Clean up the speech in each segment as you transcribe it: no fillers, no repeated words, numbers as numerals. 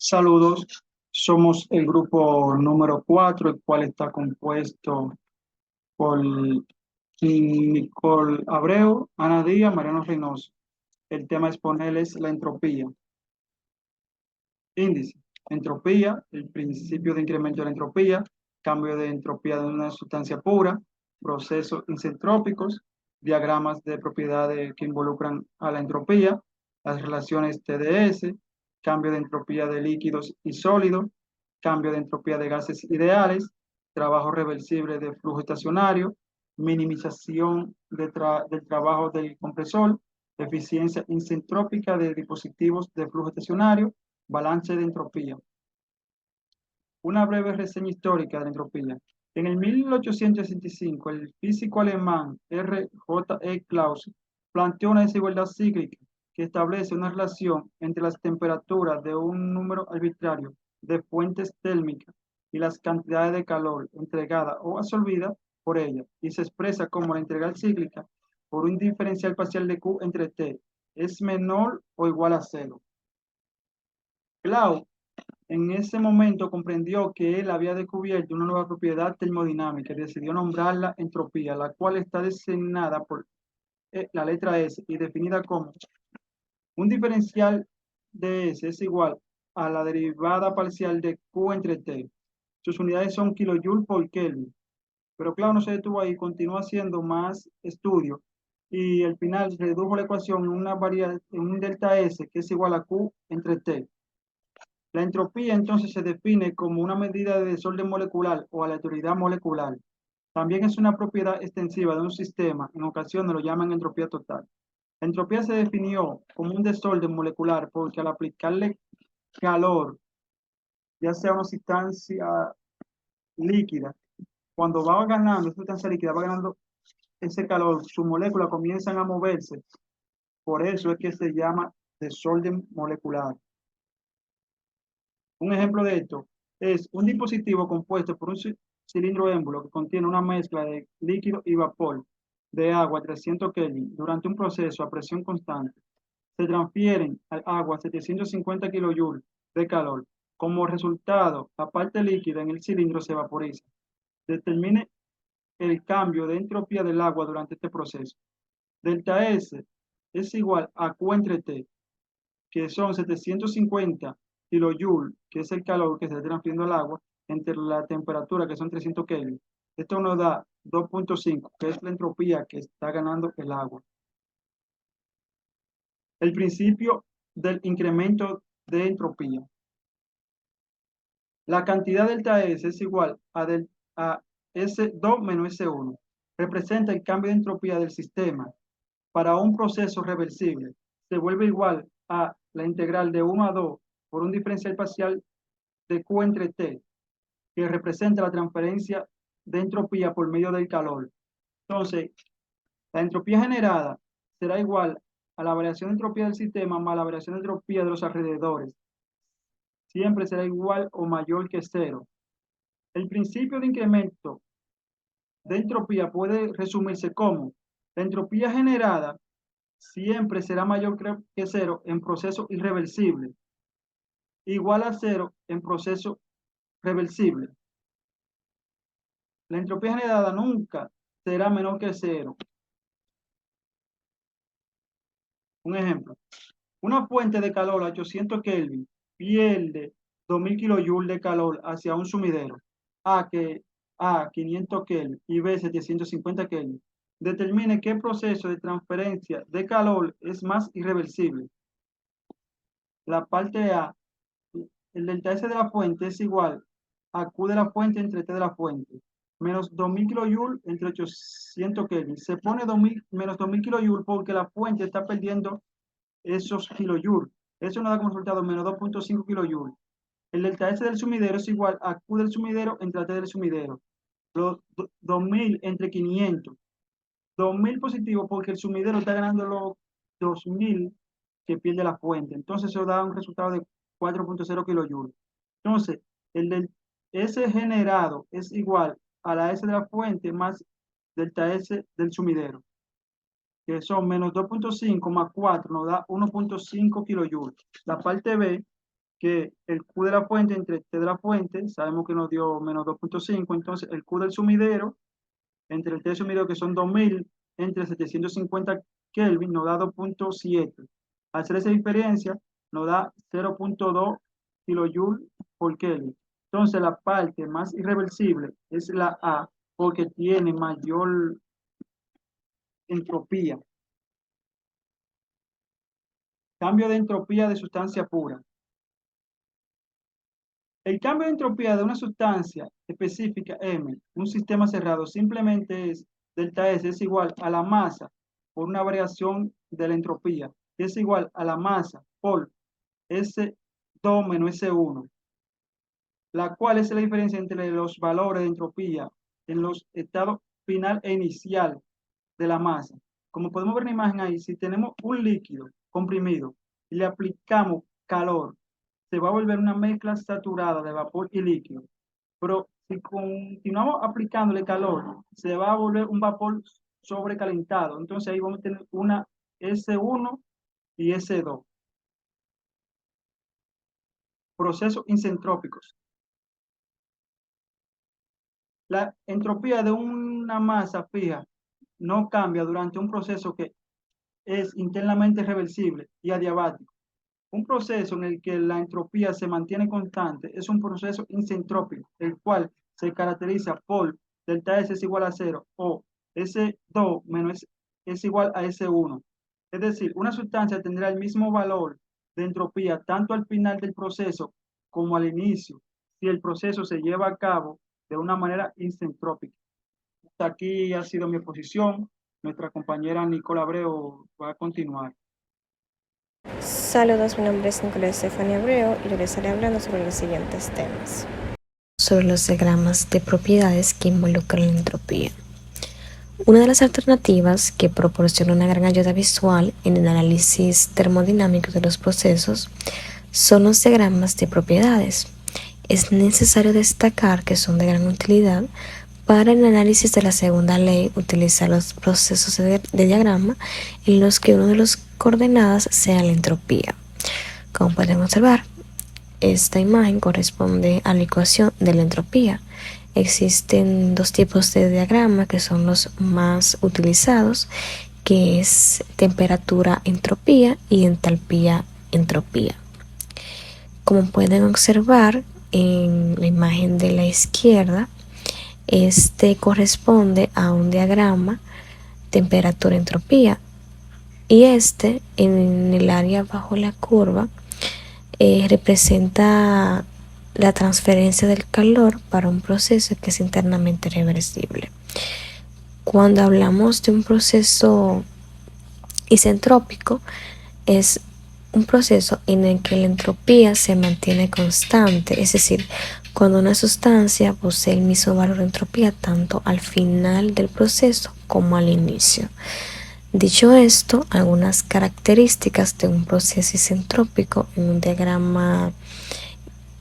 Saludos, somos el grupo número 4, el cual está compuesto por Nicole Abreu, Ana Díaz, Mariano Reynoso. El tema a exponer es la entropía. Índice. Entropía, el principio de incremento de la entropía, cambio de entropía de una sustancia pura, procesos isentrópicos, diagramas de propiedades que involucran a la entropía, las relaciones TDS, cambio de entropía de líquidos y sólidos, cambio de entropía de gases ideales, trabajo reversible de flujo estacionario, minimización del trabajo del compresor, eficiencia isentrópica de dispositivos de flujo estacionario, balance de entropía. Una breve reseña histórica de la entropía. En el 1865, el físico alemán R. J. E. Clausius planteó una desigualdad cíclica que establece una relación entre las temperaturas de un número arbitrario de fuentes térmicas y las cantidades de calor entregada o absorbida por ella, y se expresa como la integral cíclica por un diferencial parcial de Q entre T es menor o igual a cero. Clausius en ese momento comprendió que él había descubierto una nueva propiedad termodinámica y decidió nombrarla entropía, la cual está designada por la letra S y definida como un diferencial de S es igual a la derivada parcial de Q entre T. Sus unidades son kilojoule por Kelvin. Pero claro, no se detuvo ahí, continuó haciendo más estudios y al final redujo la ecuación en una variable, en un delta S que es igual a Q entre T. La entropía entonces se define como una medida de desorden molecular o aleatoriedad molecular. También es una propiedad extensiva de un sistema, en ocasiones lo llaman entropía total. La entropía se definió como un desorden molecular porque al aplicarle calor, ya sea una sustancia líquida, cuando va ganando, esa sustancia líquida va ganando ese calor, sus moléculas comienzan a moverse. Por eso es que se llama desorden molecular. Un ejemplo de esto es un dispositivo compuesto por un cilindro émbolo que contiene una mezcla de líquido y vapor de agua a 300 Kelvin durante un proceso a presión constante. Se transfieren al agua 750 kilojoules de calor. Como resultado, la parte líquida en el cilindro se vaporiza. Determine el cambio de entropía del agua durante este proceso. Delta S es igual a Q entre T, que son 750 kilojoules, que es el calor que se está transfiriendo al agua, entre la temperatura, que son 300 Kelvin. Esto nos da 2.5, que es la entropía que está ganando el agua. El principio del incremento de entropía. La cantidad delta S es igual a S2 menos S1. Representa el cambio de entropía del sistema. Para un proceso reversible, se vuelve igual a la integral de 1 a 2 por un diferencial parcial de Q entre T, que representa la transferencia de entropía por medio del calor. Entonces, la entropía generada será igual a la variación de entropía del sistema más la variación de entropía de los alrededores. Siempre será igual o mayor que cero. El principio de incremento de entropía puede resumirse como la entropía generada siempre será mayor que cero en proceso irreversible, igual a cero en proceso reversible. La entropía generada nunca será menor que cero. Un ejemplo, una fuente de calor a 800 Kelvin pierde 2000 kilojoules de calor hacia un sumidero A 500 Kelvin y B 750 Kelvin. Determine qué proceso de transferencia de calor es más irreversible. La parte A, el delta S de la fuente es igual a Q de la fuente entre T de la fuente, menos 2000 kilojoules entre 800 Kelvin. Se pone 2000, menos 2000 kilojoules porque la fuente está perdiendo esos kilojoules. Eso nos da como resultado menos 2.5 kilojoules. El delta S del sumidero es igual a Q del sumidero entre T del sumidero. Los 2000 entre 500. 2000 positivo porque el sumidero está ganando los 2000 que pierde la fuente. Entonces eso da un resultado de 4.0 kilojoules. Entonces, el del S generado es igual a la S de la fuente más delta S del sumidero, que son menos 2.5 más 4 nos da 1.5 kilojoules. La parte B, que el Q de la fuente entre T de la fuente, sabemos que nos dio menos 2.5, entonces el Q del sumidero entre el T del sumidero, que son 2000, entre 750 Kelvin, nos da 2.7. Al hacer esa diferencia, nos da 0.2 kilojoule por Kelvin. Entonces, la parte más irreversible es la A, porque tiene mayor entropía. Cambio de entropía de sustancia pura. El cambio de entropía de una sustancia específica M, un sistema cerrado, simplemente es delta S es igual a la masa por una variación de la entropía, que es igual a la masa por S2 menos S1, la cual es la diferencia entre los valores de entropía en los estados final e inicial de la masa. Como podemos ver en la imagen ahí, si tenemos un líquido comprimido y le aplicamos calor, se va a volver una mezcla saturada de vapor y líquido. Pero si continuamos aplicándole calor, se va a volver un vapor sobrecalentado. Entonces ahí vamos a tener una S1 y S2. Procesos isentrópicos. La entropía de una masa fija no cambia durante un proceso que es internamente reversible y adiabático. Un proceso en el que la entropía se mantiene constante es un proceso isentrópico, el cual se caracteriza por delta S es igual a 0 o S2 menos es igual a S1. Es decir, una sustancia tendrá el mismo valor de entropía tanto al final del proceso como al inicio, si el proceso se lleva a cabo de una manera isentrópica. Hasta aquí ha sido mi exposición. Nuestra compañera Nicola Abreu va a continuar. Saludos, mi nombre es Nicolás Estefania Abreu y yo les estaré hablando sobre los siguientes temas. Sobre los diagramas de propiedades que involucran la entropía. Una de las alternativas que proporciona una gran ayuda visual en el análisis termodinámico de los procesos son los diagramas de propiedades. Es necesario destacar que son de gran utilidad para el análisis de la segunda ley, utilizar los procesos de diagrama en los que uno de los coordenadas sea la entropía. Como pueden observar, esta imagen corresponde a la ecuación de la entropía. Existen dos tipos de diagrama que son los más utilizados, que es temperatura-entropía y entalpía-entropía. Como pueden observar en la imagen de la izquierda, este corresponde a un diagrama temperatura-entropía y este en el área bajo la curva representa la transferencia del calor para un proceso que es internamente reversible. Cuando hablamos de un proceso isentrópico, es un proceso en el que la entropía se mantiene constante, es decir, cuando una sustancia posee el mismo valor de entropía tanto al final del proceso como al inicio. Dicho esto, algunas características de un proceso isentrópico en un diagrama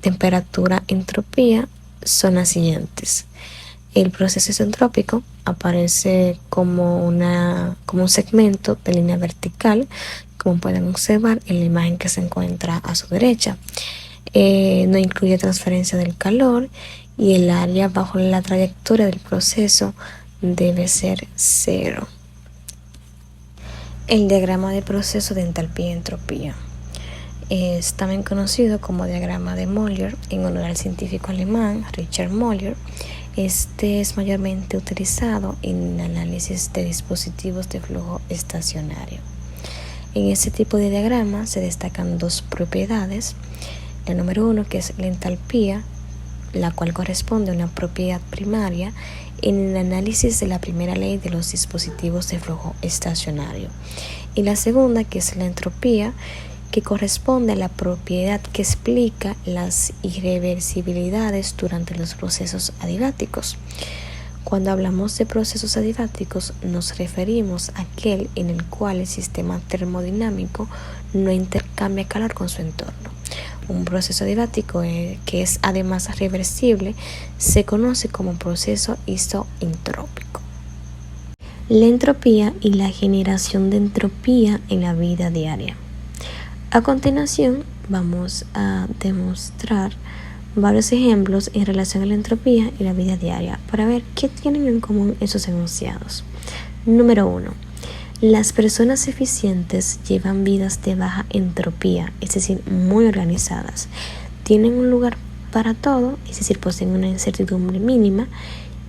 temperatura-entropía son las siguientes. El proceso isentrópico aparece como un segmento de línea vertical, como pueden observar en la imagen que se encuentra a su derecha. No incluye transferencia del calor y el área bajo la trayectoria del proceso debe ser 0. El diagrama de proceso de entalpía y entropía es también conocido como diagrama de Mollier en honor al científico alemán Richard Mollier. Este es mayormente utilizado en análisis de dispositivos de flujo estacionario. En este tipo de diagrama se destacan dos propiedades. La número 1, que es la entalpía, la cual corresponde a una propiedad primaria en el análisis de la primera ley de los dispositivos de flujo estacionario. Y la segunda, que es la entropía, que corresponde a la propiedad que explica las irreversibilidades durante los procesos adiabáticos. Cuando hablamos de procesos adiabáticos, nos referimos a aquel en el cual el sistema termodinámico no intercambia calor con su entorno. Un proceso adiabático que es además reversible se conoce como proceso isoentrópico. La entropía y la generación de entropía en la vida diaria. A continuación, vamos a demostrar varios ejemplos en relación a la entropía y la vida diaria para ver qué tienen en común esos enunciados. Número 1. Las personas eficientes llevan vidas de baja entropía, es decir, muy organizadas. Tienen un lugar para todo, es decir, poseen una incertidumbre mínima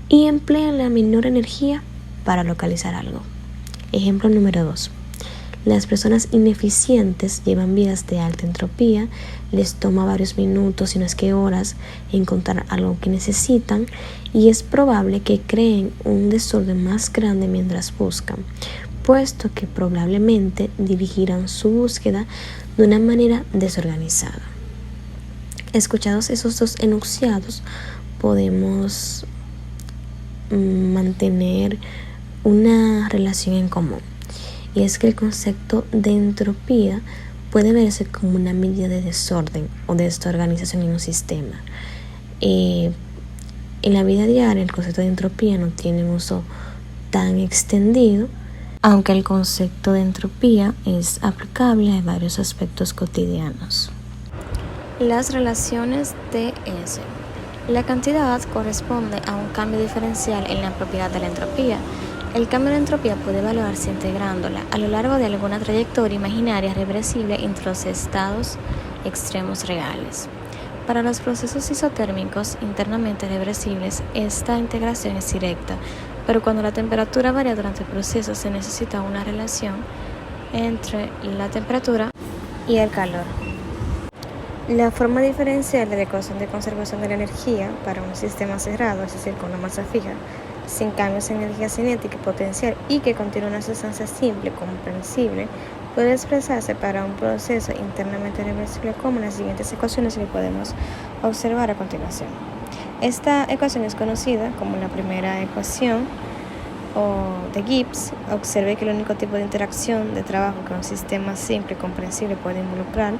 y emplean la menor energía para localizar algo. Ejemplo número 2. Las personas ineficientes llevan vidas de alta entropía, les toma varios minutos, si no es que horas, encontrar algo que necesitan y es probable que creen un desorden más grande mientras buscan, puesto que probablemente dirigirán su búsqueda de una manera desorganizada. Escuchados esos dos enunciados, podemos mantener una relación en común, y es que el concepto de entropía puede verse como una medida de desorden o de desorganización en un sistema. En la vida diaria el concepto de entropía no tiene un uso tan extendido, aunque el concepto de entropía es aplicable a varios aspectos cotidianos. Las relaciones de S. La cantidad corresponde a un cambio diferencial en la propiedad de la entropía. El cambio de entropía puede evaluarse integrándola a lo largo de alguna trayectoria imaginaria reversible entre los estados extremos reales. Para los procesos isotérmicos internamente reversibles, esta integración es directa, pero cuando la temperatura varía durante el proceso se necesita una relación entre la temperatura y el calor. La forma diferencial de la ecuación de conservación de la energía para un sistema cerrado, es decir, con una masa fija, sin cambios en energía cinética y potencial y que contiene una sustancia simple comprensible, puede expresarse para un proceso internamente reversible como las siguientes ecuaciones que podemos observar a continuación. Esta ecuación es conocida como la primera ecuación de Gibbs. Observe que el único tipo de interacción de trabajo que un sistema simple y comprensible puede involucrar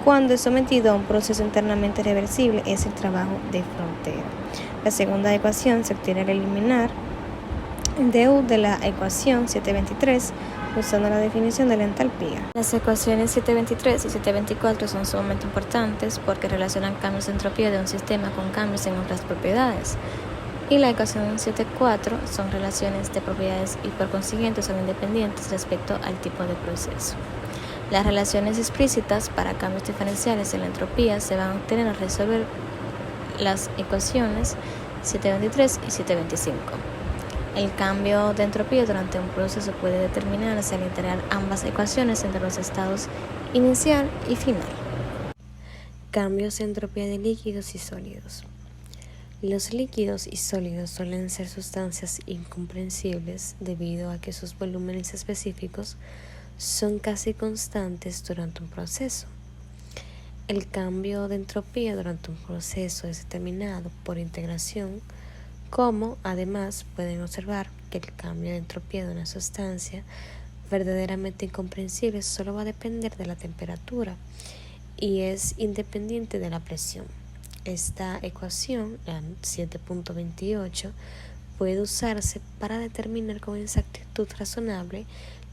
cuando es sometido a un proceso internamente reversible es el trabajo de frontera. La segunda ecuación se obtiene al eliminar du de la ecuación 723 usando la definición de la entalpía. Las ecuaciones 723 y 724 son sumamente importantes porque relacionan cambios de entropía de un sistema con cambios en otras propiedades. Y la ecuación 74 son relaciones de propiedades y por consiguiente son independientes respecto al tipo de proceso. Las relaciones explícitas para cambios diferenciales en la entropía se van a obtener al resolver las ecuaciones 723 y 725. El cambio de entropía durante un proceso puede determinarse al integrar ambas ecuaciones entre los estados inicial y final. Cambios de entropía de líquidos y sólidos. Los líquidos y sólidos suelen ser sustancias incomprensibles debido a que sus volúmenes específicos son casi constantes durante un proceso. El cambio de entropía durante un proceso es determinado por integración, como además pueden observar que el cambio de entropía de una sustancia verdaderamente incomprensible solo va a depender de la temperatura y es independiente de la presión. Esta ecuación, la 7.28, puede usarse para determinar con exactitud razonable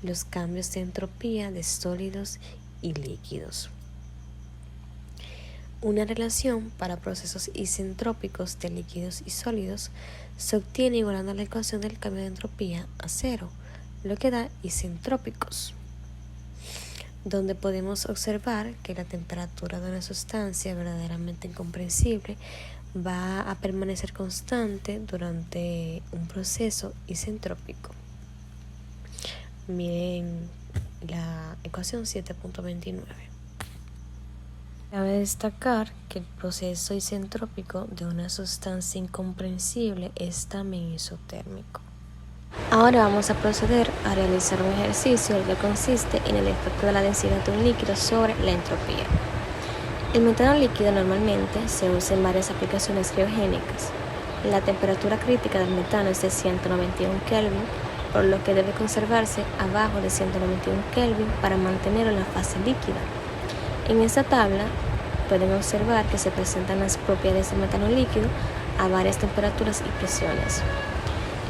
los cambios de entropía de sólidos y líquidos. Una relación para procesos isentrópicos de líquidos y sólidos se obtiene igualando la ecuación del cambio de entropía a cero, lo que da isentrópicos, donde podemos observar que la temperatura de una sustancia verdaderamente incomprensible va a permanecer constante durante un proceso isentrópico. Miren la ecuación 7.29. Cabe destacar que el proceso isentrópico de una sustancia incomprensible es también isotérmico. Ahora vamos a proceder a realizar un ejercicio que consiste en el efecto de la densidad de un líquido sobre la entropía. El metano líquido normalmente se usa en varias aplicaciones criogénicas. La temperatura crítica del metano es de 191 Kelvin, por lo que debe conservarse abajo de 191 Kelvin para mantenerlo en la fase líquida. En esta tabla pueden observar que se presentan las propiedades del metano líquido a varias temperaturas y presiones.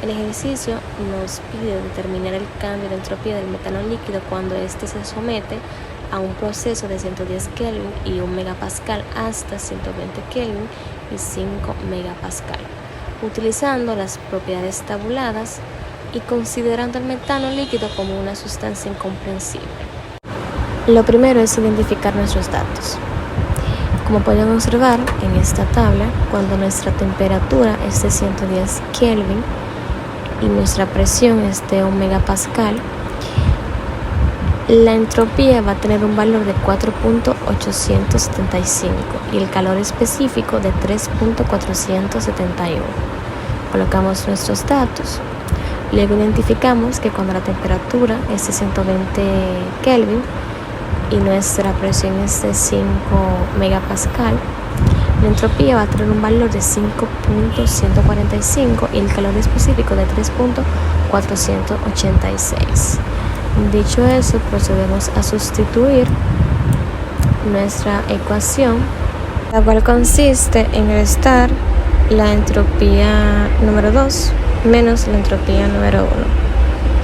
El ejercicio nos pide determinar el cambio de entropía del metano líquido cuando éste se somete a un proceso de 110 Kelvin y 1 megapascal hasta 120 Kelvin y 5 megapascal, utilizando las propiedades tabuladas y considerando el metano líquido como una sustancia incomprensible. Lo primero es identificar nuestros datos. Como pueden observar en esta tabla, cuando nuestra temperatura es de 110 Kelvin y nuestra presión es de 1 megapascal, la entropía va a tener un valor de 4.875 y el calor específico de 3.471. Colocamos nuestros datos, luego identificamos que cuando la temperatura es de 120 Kelvin y nuestra presión es de 5 megapascal, la entropía va a tener un valor de 5.145 y el calor específico de 3.486. Dicho eso, procedemos a sustituir nuestra ecuación, la cual consiste en restar la entropía número 2 menos la entropía número 1,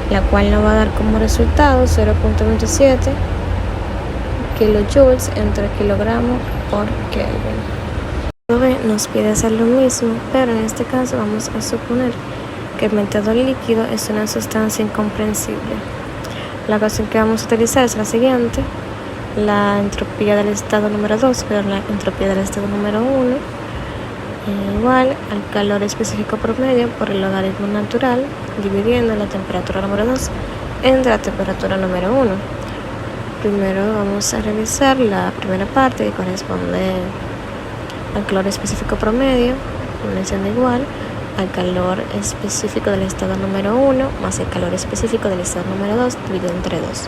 la cual nos va a dar como resultado 0.27 kilojoules entre kilogramo por Kelvin. Nos pide hacer lo mismo, pero en este caso vamos a suponer que el metano líquido es una sustancia incomprensible. La ecuación que vamos a utilizar es la siguiente: la entropía del estado número 2, pero la entropía del estado número 1, igual al calor específico promedio por el logaritmo natural, dividiendo la temperatura número 2 entre la temperatura número 1. Primero vamos a revisar la primera parte que corresponde al calor específico promedio, siendo igual al calor específico del estado número 1 más el calor específico del estado número 2 dividido entre 2.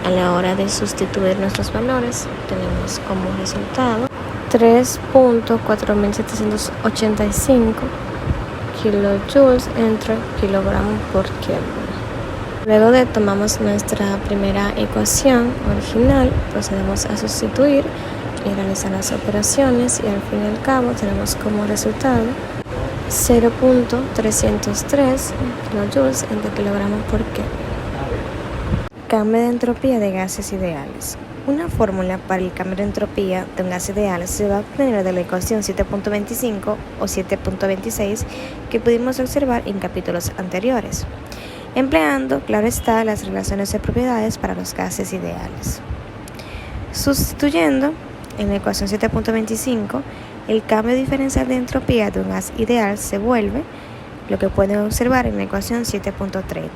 A la hora de sustituir nuestros valores, tenemos como resultado 3.4785 kilojoules entre kilogramo por Kelvin. Luego de tomamos nuestra primera ecuación original, procedemos a sustituir y realizar las operaciones y al fin y al cabo tenemos como resultado 0.303 kilojoules entre kilogramo por Kelvin. Cambio de entropía de gases ideales. Una fórmula para el cambio de entropía de un gas ideal se va a obtener de la ecuación 7.25 o 7.26 que pudimos observar en capítulos anteriores, empleando, claro está, las relaciones de propiedades para los gases ideales. Sustituyendo en la ecuación 7.25, el cambio diferencial de entropía de un gas ideal se vuelve lo que pueden observar en la ecuación 7.30.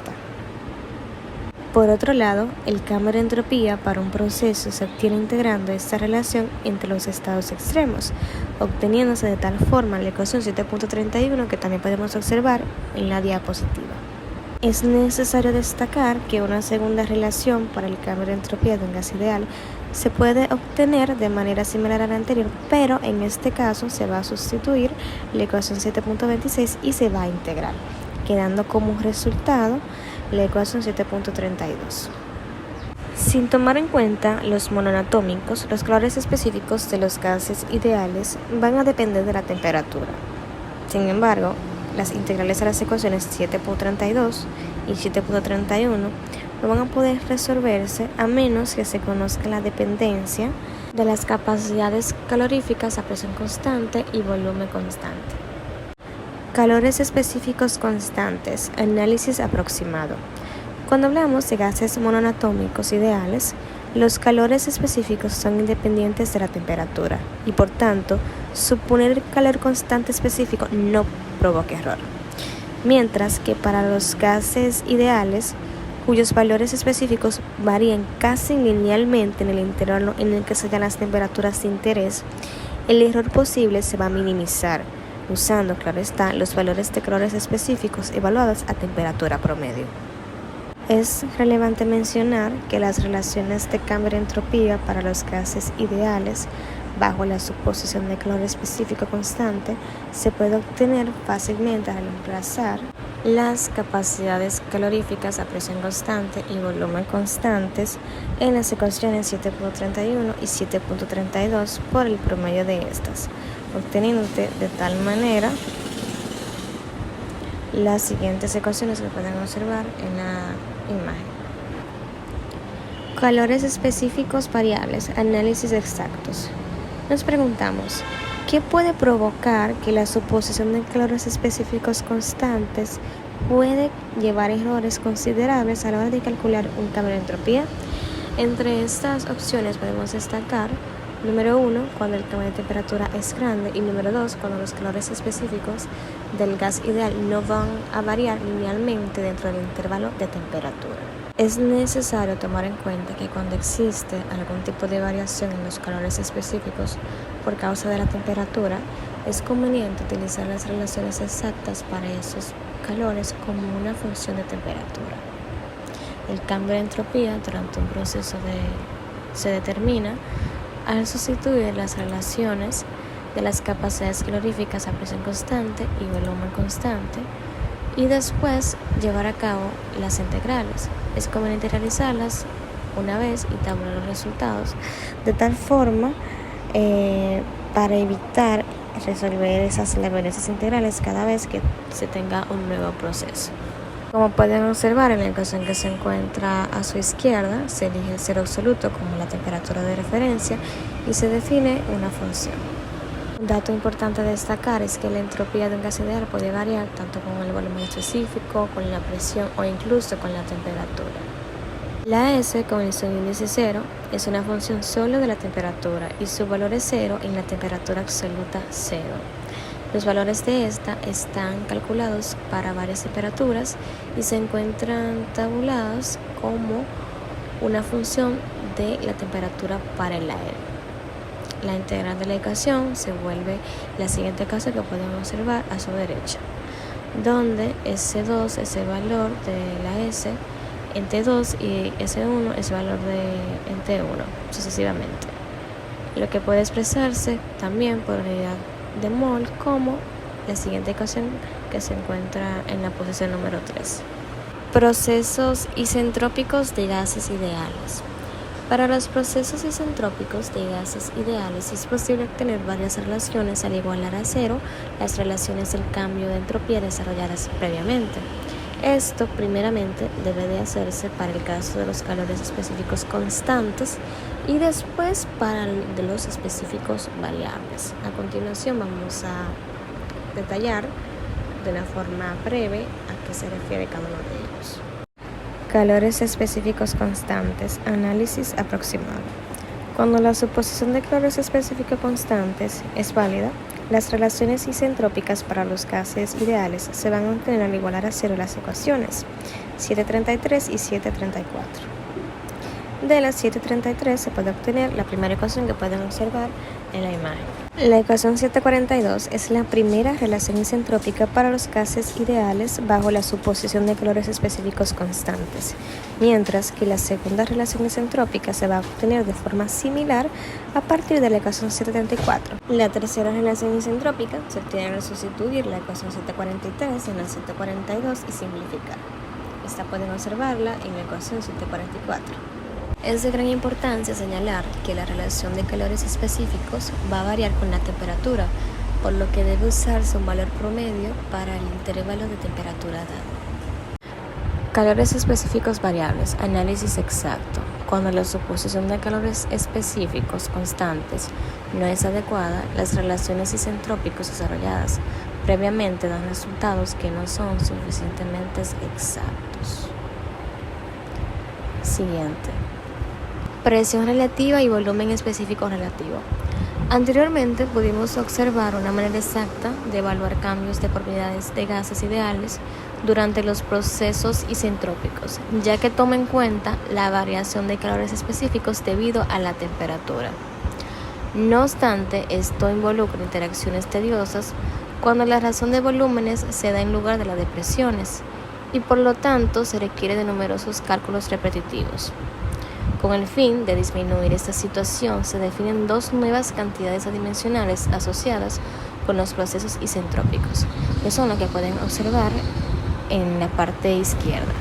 Por otro lado, el cambio de entropía para un proceso se obtiene integrando esta relación entre los estados extremos, obteniéndose de tal forma la ecuación 7.31 que también podemos observar en la diapositiva. Es necesario destacar que una segunda relación para el cambio de entropía de un gas ideal se puede obtener de manera similar a la anterior, pero en este caso se va a sustituir la ecuación 7.26 y se va a integrar, quedando como resultado la ecuación 7.32. Sin tomar en cuenta los monoatómicos, los calores específicos de los gases ideales van a depender de la temperatura. Sin embargo, las integrales a las ecuaciones 7.32 y 7.31 no van a poder resolverse a menos que se conozca la dependencia de las capacidades caloríficas a presión constante y volumen constante. Calores específicos constantes, análisis aproximado. Cuando hablamos de gases monoatómicos ideales, los calores específicos son independientes de la temperatura y por tanto, suponer el calor constante específico no provoca error. Mientras que para los gases ideales, cuyos valores específicos varían casi linealmente en el intervalo en el que se hallan las temperaturas de interés, el error posible se va a minimizar, usando, claro está, los valores de calores específicos evaluados a temperatura promedio. Es relevante mencionar que las relaciones de cambio de entropía para los gases ideales bajo la suposición de calor específico constante se puede obtener fácilmente al reemplazar las capacidades caloríficas a presión constante y volumen constantes en las ecuaciones 7.31 y 7.32 por el promedio de estas, obteniéndote de tal manera las siguientes ecuaciones que pueden observar en la imagen. Calores específicos variables, análisis exactos. Nos preguntamos, ¿qué puede provocar que la suposición de calores específicos constantes puede llevar errores considerables a la hora de calcular un cambio de entropía? Entre estas opciones podemos destacar, número 1, cuando el cambio de temperatura es grande, y número 2, cuando los calores específicos del gas ideal no van a variar linealmente dentro del intervalo de temperatura. Es necesario tomar en cuenta que cuando existe algún tipo de variación en los calores específicos por causa de la temperatura, es conveniente utilizar las relaciones exactas para esos calores como una función de temperatura. El cambio de entropía durante un proceso se determina al sustituir las relaciones de las capacidades caloríficas a presión constante y volumen constante y después llevar a cabo las integrales. Es conveniente realizarlas una vez y tabular los resultados de tal forma para evitar resolver esas varianzas integrales cada vez que se tenga un nuevo proceso. Como pueden observar, en la ecuación que se encuentra a su izquierda, se elige el cero absoluto como la temperatura de referencia y se define una función. Un dato importante a destacar es que la entropía de un gas ideal puede variar tanto con el volumen específico, con la presión o incluso con la temperatura. La S, con el índice 0, es una función solo de la temperatura y su valor es 0 en la temperatura absoluta 0. Los valores de esta están calculados para varias temperaturas y se encuentran tabulados como una función de la temperatura para el aire. La integral de la ecuación se vuelve la siguiente ecuación que pueden observar a su derecha, donde S2 es el valor de la S en T2 y S1 es el valor en T1, sucesivamente. Lo que puede expresarse también por unidad de mol como la siguiente ecuación que se encuentra en la posición número 3. Procesos isentrópicos de gases ideales. Para los procesos isentrópicos de gases ideales es posible obtener varias relaciones al igualar a 0 las relaciones del cambio de entropía desarrolladas previamente. Esto primeramente debe de hacerse para el caso de los calores específicos constantes y después para de los específicos variables. A continuación vamos a detallar de una forma breve a qué se refiere cada uno de ellos. Calores específicos constantes, análisis aproximado. Cuando la suposición de calores específicos constantes es válida, las relaciones isentrópicas para los gases ideales se van a obtener al igualar a 0 las ecuaciones 733 y 734. De las 733 se puede obtener la primera ecuación que pueden observar en la imagen. La ecuación 742 es la primera relación isentrópica para los gases ideales bajo la suposición de calores específicos constantes, mientras que la segunda relación isentrópica se va a obtener de forma similar a partir de la ecuación 734. La tercera relación isentrópica se obtiene al sustituir la ecuación 743 en la 742 y simplificar. Esta pueden observarla en la ecuación 744. Es de gran importancia señalar que la relación de calores específicos va a variar con la temperatura, por lo que debe usarse un valor promedio para el intervalo de temperatura dado. Calores específicos variables, análisis exacto. Cuando la suposición de calores específicos constantes no es adecuada, las relaciones isentrópicas desarrolladas previamente dan resultados que no son suficientemente exactos. Siguiente. Presión relativa y volumen específico relativo. Anteriormente pudimos observar una manera exacta de evaluar cambios de propiedades de gases ideales durante los procesos isentrópicos, ya que toma en cuenta la variación de calores específicos debido a la temperatura. No obstante, esto involucra interacciones tediosas cuando la razón de volúmenes se da en lugar de la de presiones y por lo tanto se requiere de numerosos cálculos repetitivos. Con el fin de disminuir esta situación, se definen dos nuevas cantidades adimensionales asociadas con los procesos isentrópicos, que son lo que pueden observar en la parte izquierda.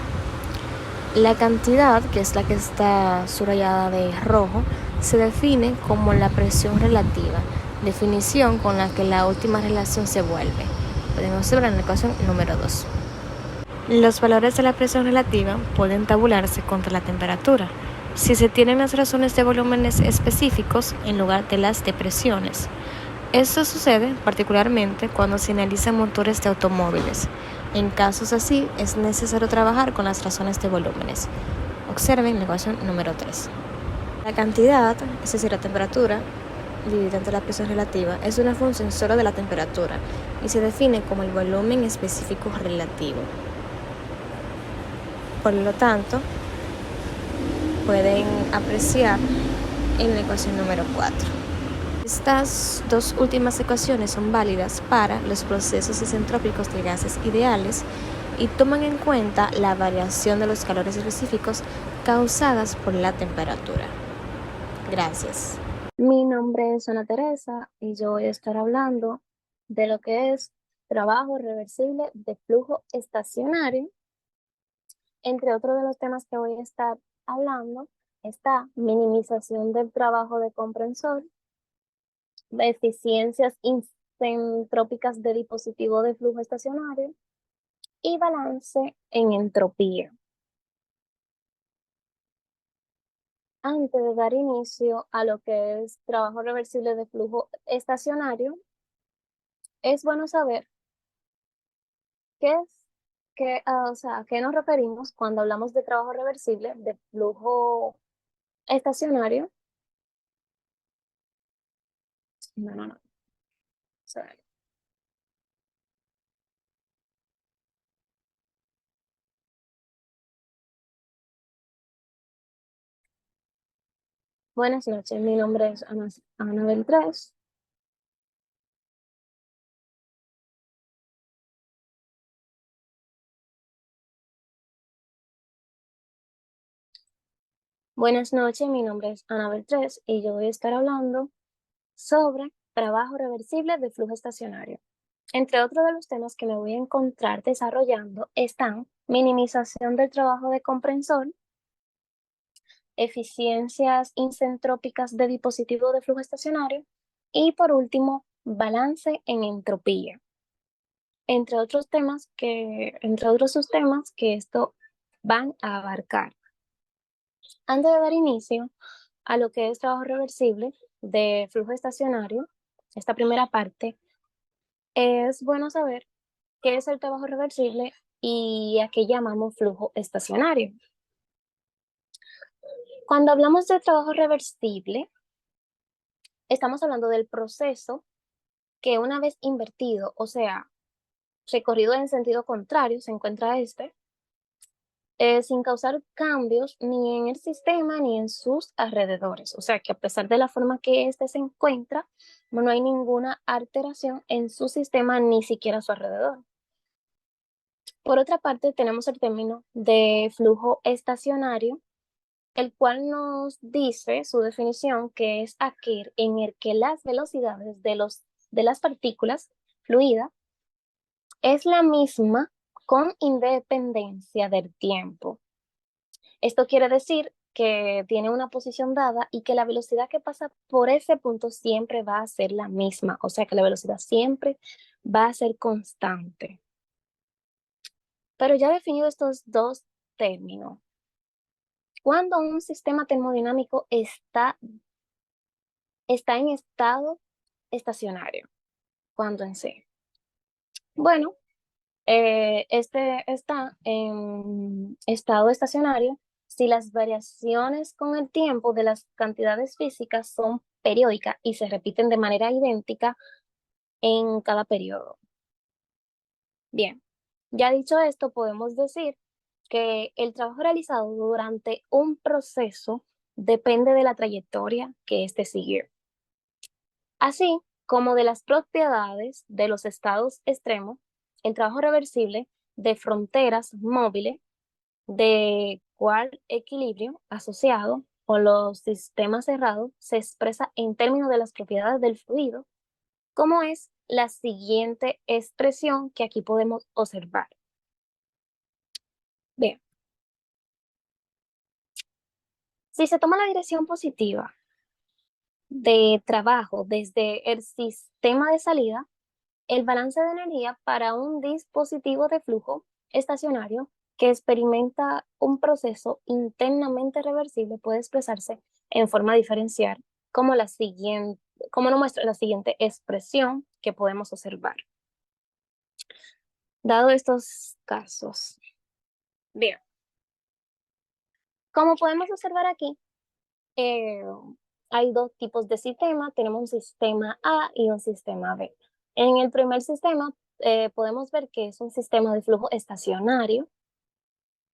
La cantidad, que es la que está subrayada de rojo, se define como la presión relativa, definición con la que la última relación se vuelve. Pueden observar en la ecuación número 2. Los valores de la presión relativa pueden tabularse contra la temperatura. si se tienen las razones de volúmenes específicos en lugar de las de presiones. Esto sucede particularmente cuando se analizan motores de automóviles. En casos así, es necesario trabajar con las razones de volúmenes. Observen la ecuación número 3. La cantidad, es decir, la temperatura, dividida entre la presión relativa, es una función solo de la temperatura y se define como el volumen específico relativo. Por lo tanto, pueden apreciar en la ecuación número 4. Estas dos últimas ecuaciones son válidas para los procesos isentrópicos de gases ideales y toman en cuenta la variación de los calores específicos causadas por la temperatura. Gracias. Mi nombre es Ana Teresa y yo voy a estar hablando de lo que es trabajo reversible de flujo estacionario. Entre otros de los temas que voy a estar hablando está minimización del trabajo de comprensor, eficiencias isentrópicas de dispositivo de flujo estacionario y balance en entropía. Antes de dar inicio a lo que es trabajo reversible de flujo estacionario, es bueno saber a qué nos referimos cuando hablamos de trabajo reversible de flujo estacionario. No. Sorry. Buenas noches, mi nombre es Ana Beltrés. Buenas noches, mi nombre es Ana Beltrés y yo voy a estar hablando sobre trabajo reversible de flujo estacionario. Entre otros de los temas que me voy a encontrar desarrollando están minimización del trabajo de comprensor, eficiencias isentrópicas de dispositivo de flujo estacionario y por último, balance en entropía. Entre otros subtemas que esto van a abarcar. Antes de dar inicio a lo que es trabajo reversible de flujo estacionario, esta primera parte, es bueno saber qué es el trabajo reversible y a qué llamamos flujo estacionario. Cuando hablamos de trabajo reversible, estamos hablando del proceso que una vez invertido, o sea, recorrido en sentido contrario, se encuentra sin causar cambios ni en el sistema ni en sus alrededores. O sea, que a pesar de la forma que éste se encuentra, no hay ninguna alteración en su sistema ni siquiera a su alrededor. Por otra parte, tenemos el término de flujo estacionario, el cual nos dice su definición, que es aquel en el que las velocidades de las partículas fluidas es la misma con independencia del tiempo. Esto quiere decir que tiene una posición dada y que la velocidad que pasa por ese punto siempre va a ser la misma, o sea que la velocidad siempre va a ser constante. Pero ya definido estos dos términos, cuando un sistema termodinámico está en estado estacionario, cuando en sí. Bueno, este está en estado estacionario si las variaciones con el tiempo de las cantidades físicas son periódicas y se repiten de manera idéntica en cada periodo. Bien, ya dicho esto, podemos decir que el trabajo realizado durante un proceso depende de la trayectoria que éste siguió, así como de las propiedades de los estados extremos. El trabajo reversible de fronteras móviles de cual equilibrio asociado o los sistemas cerrados se expresa en términos de las propiedades del fluido, como es la siguiente expresión que aquí podemos observar. Bien, si se toma la dirección positiva de trabajo desde el sistema de salida, el balance de energía para un dispositivo de flujo estacionario que experimenta un proceso internamente reversible puede expresarse en forma diferencial, como como nos muestra la siguiente expresión que podemos observar. Dado estos casos, bien, como podemos observar aquí, eh, hay dos tipos de sistema. Tenemos un sistema A y un sistema B. En el primer sistema podemos ver que es un sistema de flujo estacionario,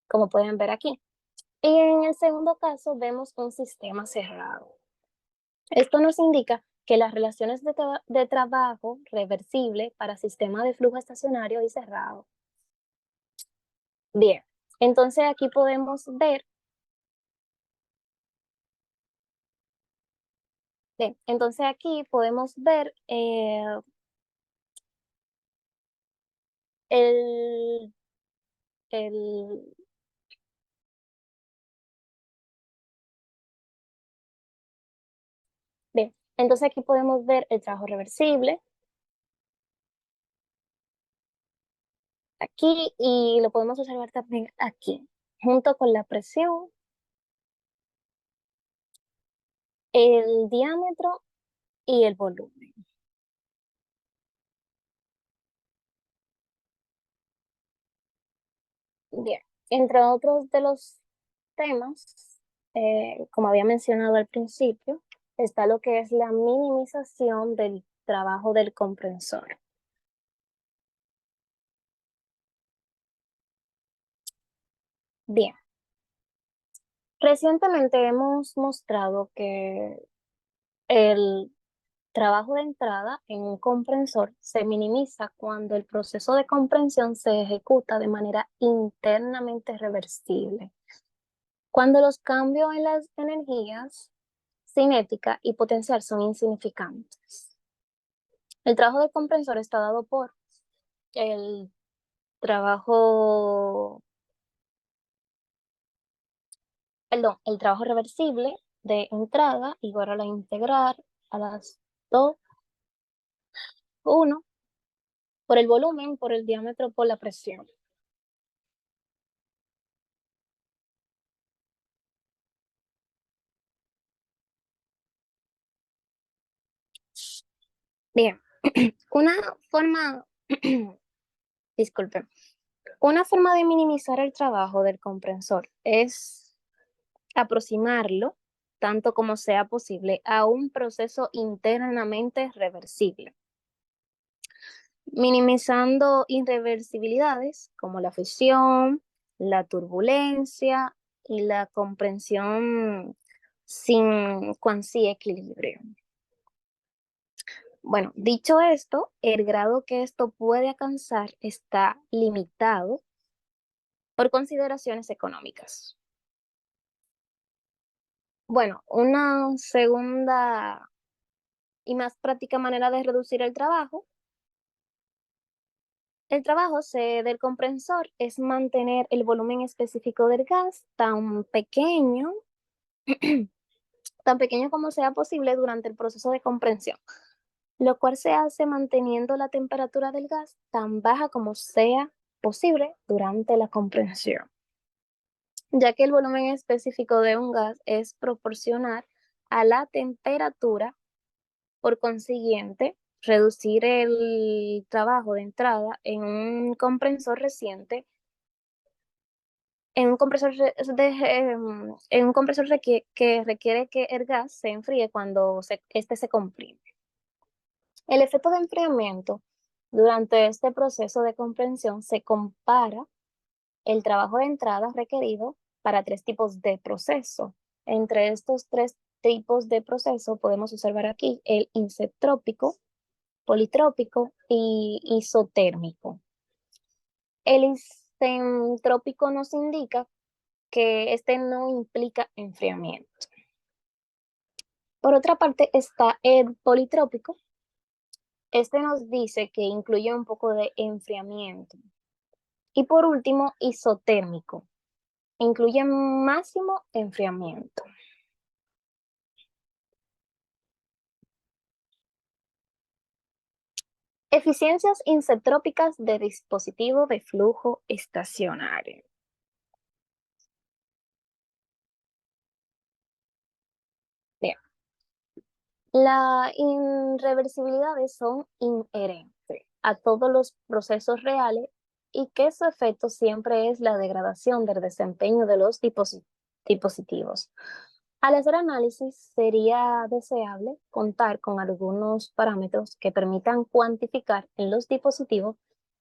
como pueden ver aquí. Y en el segundo caso vemos un sistema cerrado. Esto nos indica que las relaciones de trabajo reversible para sistema de flujo estacionario y cerrado. Bien, entonces aquí podemos ver, bien, entonces aquí podemos ver el, el, bien, entonces aquí podemos ver el trabajo reversible aquí y lo podemos observar también aquí, junto con la presión, el diámetro y el volumen. Bien, entre otros de los temas, como había mencionado al principio, está lo que es la minimización del trabajo del comprensor. Bien, recientemente hemos mostrado que el trabajo de entrada en un comprensor se minimiza cuando el proceso de comprensión se ejecuta de manera internamente reversible. Cuando los cambios en las energías cinética y potencial son insignificantes. El trabajo de comprensor está dado por el trabajo, el trabajo reversible de entrada igual a la integral a las 2, 1, por el volumen, por el diámetro, por la presión. Bien, una forma, disculpe, una forma de minimizar el trabajo del comprensor es aproximarlo tanto como sea posible a un proceso internamente reversible, minimizando irreversibilidades como la fisión, la turbulencia y la comprensión sin cuasi equilibrio. Bueno, dicho esto, el grado que esto puede alcanzar está limitado por consideraciones económicas. Bueno, una segunda y más práctica manera de reducir el trabajo del comprensor es mantener el volumen específico del gas tan pequeño como sea posible durante el proceso de comprensión, lo cual se hace manteniendo la temperatura del gas tan baja como sea posible durante la comprensión, ya que el volumen específico de un gas es proporcional a la temperatura. Por consiguiente, reducir el trabajo de entrada en un compresor reciente, en un compresor que requiere que el gas se enfríe cuando este se comprime. El efecto de enfriamiento durante este proceso de comprensión se compara el trabajo de entrada requerido para tres tipos de proceso. Entre estos tres tipos de proceso podemos observar aquí el isentrópico, politrópico y isotérmico. El isentrópico nos indica que este no implica enfriamiento. Por otra parte está el politrópico. Este nos dice que incluye un poco de enfriamiento. Y por último, isotérmico. Incluye máximo enfriamiento. Eficiencias isentrópicas de dispositivo de flujo estacionario. Las irreversibilidades son inherentes a todos los procesos reales y que su efecto siempre es la degradación del desempeño de los dispositivos. Al hacer análisis, sería deseable contar con algunos parámetros que permitan cuantificar en los dispositivos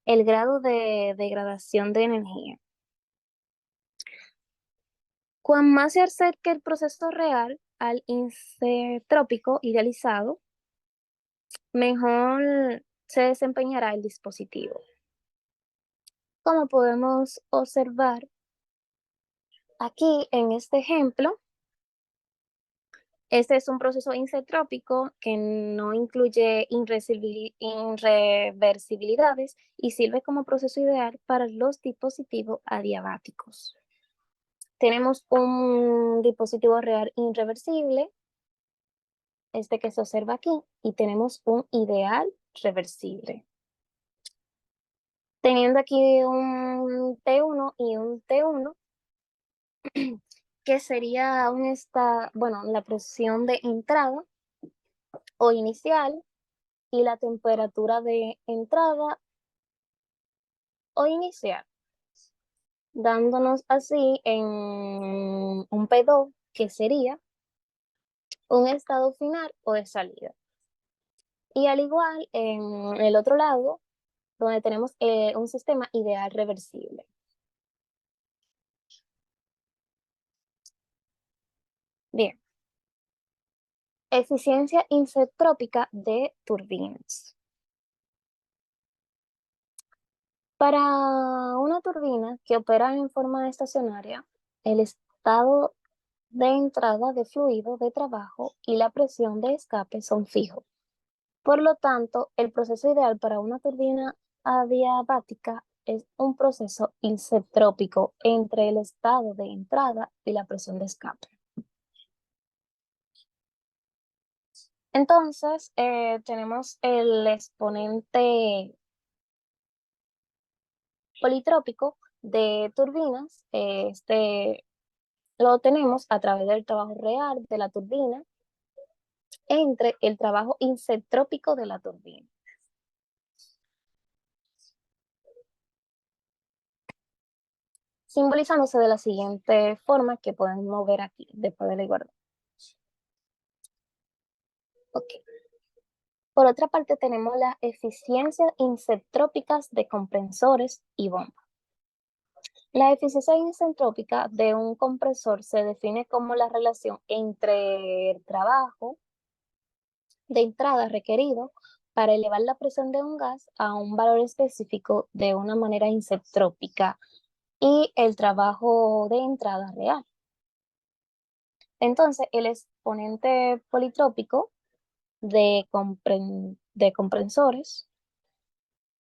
el grado de degradación de energía. Cuan más se acerque el proceso real al isentrópico idealizado, mejor se desempeñará el dispositivo. Como podemos observar aquí en este ejemplo, este es un proceso isentrópico que no incluye irreversibilidades y sirve como proceso ideal para los dispositivos adiabáticos. Tenemos un dispositivo real irreversible, este que se observa aquí, y tenemos un ideal reversible. Teniendo aquí un T1 y un T1, que sería la presión de entrada o inicial y la temperatura de entrada o inicial, dándonos así en un P2, que sería un estado final o de salida. Y al igual en el otro lado, donde tenemos un sistema ideal reversible. Bien, eficiencia isentrópica de turbinas. Para una turbina que opera en forma estacionaria, el estado de entrada de fluido de trabajo y la presión de escape son fijos. Por lo tanto, el proceso ideal para una turbina adiabática es un proceso isentrópico entre el estado de entrada y la presión de escape. Entonces, tenemos el exponente politrópico de turbinas. Lo tenemos a través del trabajo real de la turbina entre el trabajo isentrópico de la turbina. Simbolizándose de la siguiente forma que podemos ver aquí, después de la igualdad. Ok. Por otra parte, tenemos las eficiencias isentrópicas de compresores y bombas. La eficiencia isentrópica de un compresor se define como la relación entre el trabajo de entrada requerido para elevar la presión de un gas a un valor específico de una manera isentrópica y el trabajo de entrada real. Entonces, el exponente politrópico de comprensores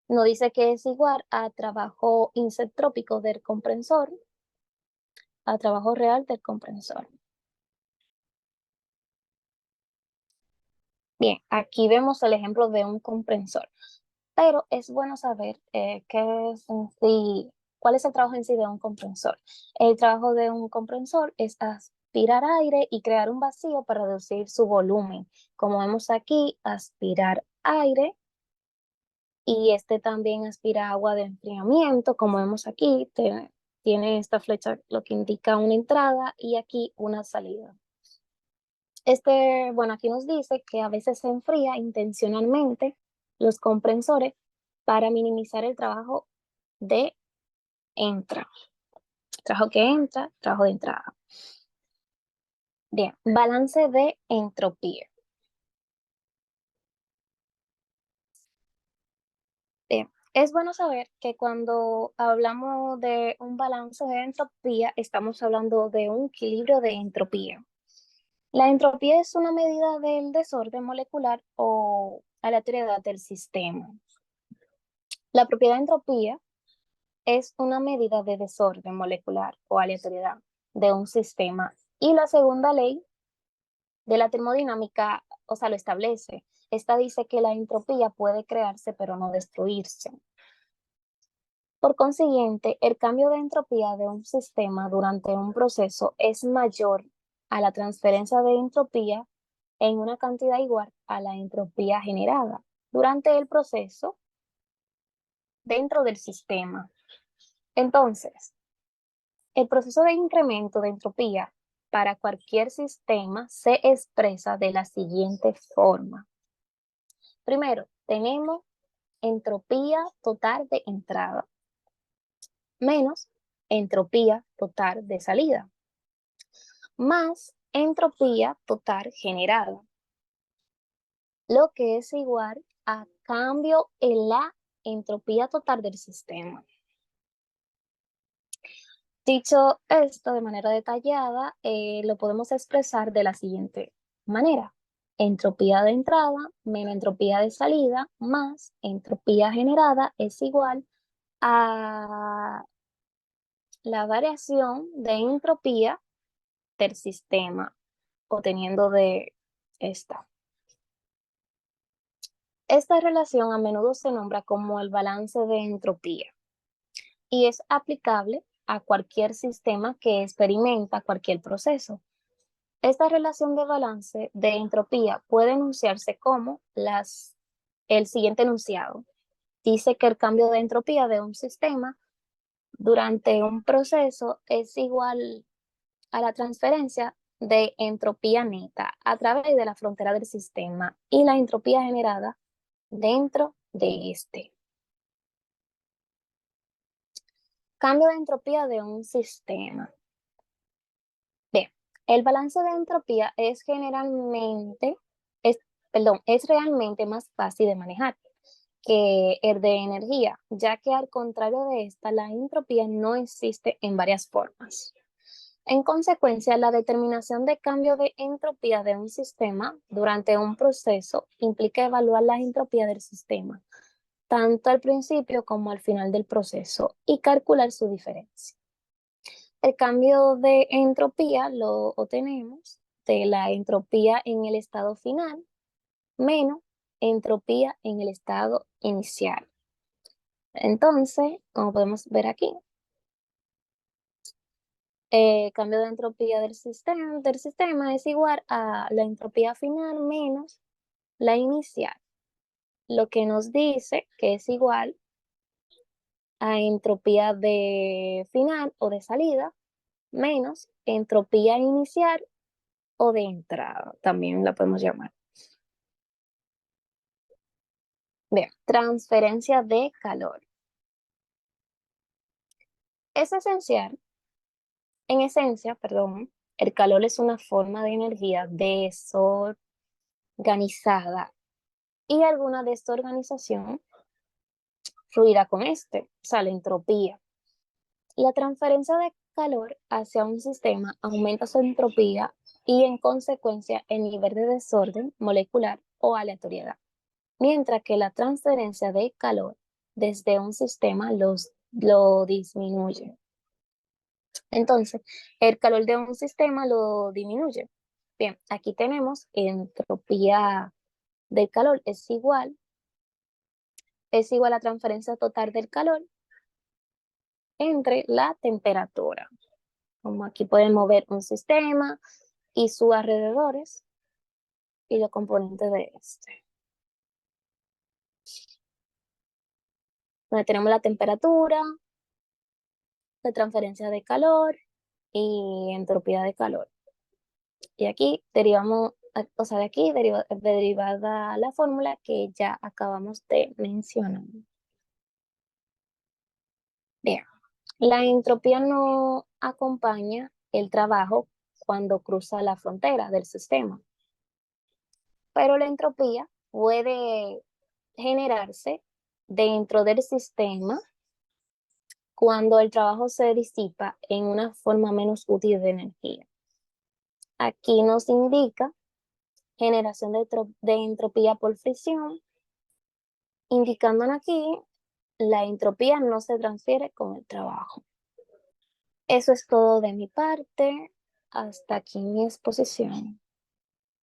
nos dice que es igual a trabajo isentrópico del comprensor a trabajo real del comprensor. Bien, aquí vemos el ejemplo de un comprensor, pero es bueno saber cuál es el trabajo en sí de un comprensor. El trabajo de un comprensor es aspirar aire y crear un vacío para reducir su volumen. Como vemos aquí, aspirar aire, y este también aspira agua de enfriamiento. Como vemos aquí, tiene esta flecha lo que indica una entrada y aquí una salida. Aquí nos dice que a veces se enfría intencionalmente los comprensores para minimizar el trabajo de entrada. Trabajo que entra, trabajo de entrada. Bien, balance de entropía. Bien, es bueno saber que cuando hablamos de un balance de entropía, estamos hablando de un equilibrio de entropía. La entropía es una medida del desorden molecular o aleatoriedad del sistema. La propiedad de entropía es una medida de desorden molecular o aleatoriedad de un sistema. Y la segunda ley de la termodinámica, lo establece. Esta dice que la entropía puede crearse pero no destruirse. Por consiguiente, el cambio de entropía de un sistema durante un proceso es mayor a la transferencia de entropía en una cantidad igual a la entropía generada durante el proceso dentro del sistema. Entonces, el proceso de incremento de entropía para cualquier sistema se expresa de la siguiente forma. Primero, tenemos entropía total de entrada menos entropía total de salida, más entropía total generada, lo que es igual a cambio en la entropía total del sistema. Dicho esto de manera detallada, lo podemos expresar de la siguiente manera. Entropía de entrada menos entropía de salida más entropía generada es igual a la variación de entropía del sistema obteniendo de esta. Esta relación a menudo se nombra como el balance de entropía y es aplicable a cualquier sistema que experimenta cualquier proceso. Esta relación de balance de entropía puede enunciarse como el siguiente enunciado. Dice que el cambio de entropía de un sistema durante un proceso es igual a la transferencia de entropía neta a través de la frontera del sistema y la entropía generada dentro de este. Cambio de entropía de un sistema. Bien, el balance de entropía es realmente más fácil de manejar que el de energía, ya que al contrario de esta, la entropía no existe en varias formas. En consecuencia, la determinación de cambio de entropía de un sistema durante un proceso implica evaluar la entropía del sistema, tanto al principio como al final del proceso, y calcular su diferencia. El cambio de entropía lo obtenemos de la entropía en el estado final menos entropía en el estado inicial. Entonces, como podemos ver aquí, el cambio de entropía del sistema es igual a la entropía final menos la inicial, lo que nos dice que es igual a entropía de final o de salida menos entropía inicial o de entrada, también la podemos llamar. Bien, transferencia de calor. Es esencial, en esencia, perdón, el calor es una forma de energía desorganizada y alguna desorganización fluirá con o sea, la entropía. La transferencia de calor hacia un sistema aumenta su entropía y en consecuencia el nivel de desorden molecular o aleatoriedad, mientras que la transferencia de calor desde un sistema lo disminuye. Entonces, el calor de un sistema lo disminuye. Bien, aquí tenemos entropía del calor es igual a la transferencia total del calor entre la temperatura. Como aquí podemos ver un sistema y sus alrededores y los componentes de este. Donde tenemos la temperatura, la transferencia de calor y entropía de calor. Y aquí derivamos, o sea, de aquí derivada la fórmula que ya acabamos de mencionar. Bien, la entropía no acompaña el trabajo cuando cruza la frontera del sistema, pero la entropía puede generarse dentro del sistema cuando el trabajo se disipa en una forma menos útil de energía. Aquí nos indica generación de entropía por fricción, indicando aquí la entropía no se transfiere con el trabajo. Eso es todo de mi parte. Hasta aquí mi exposición.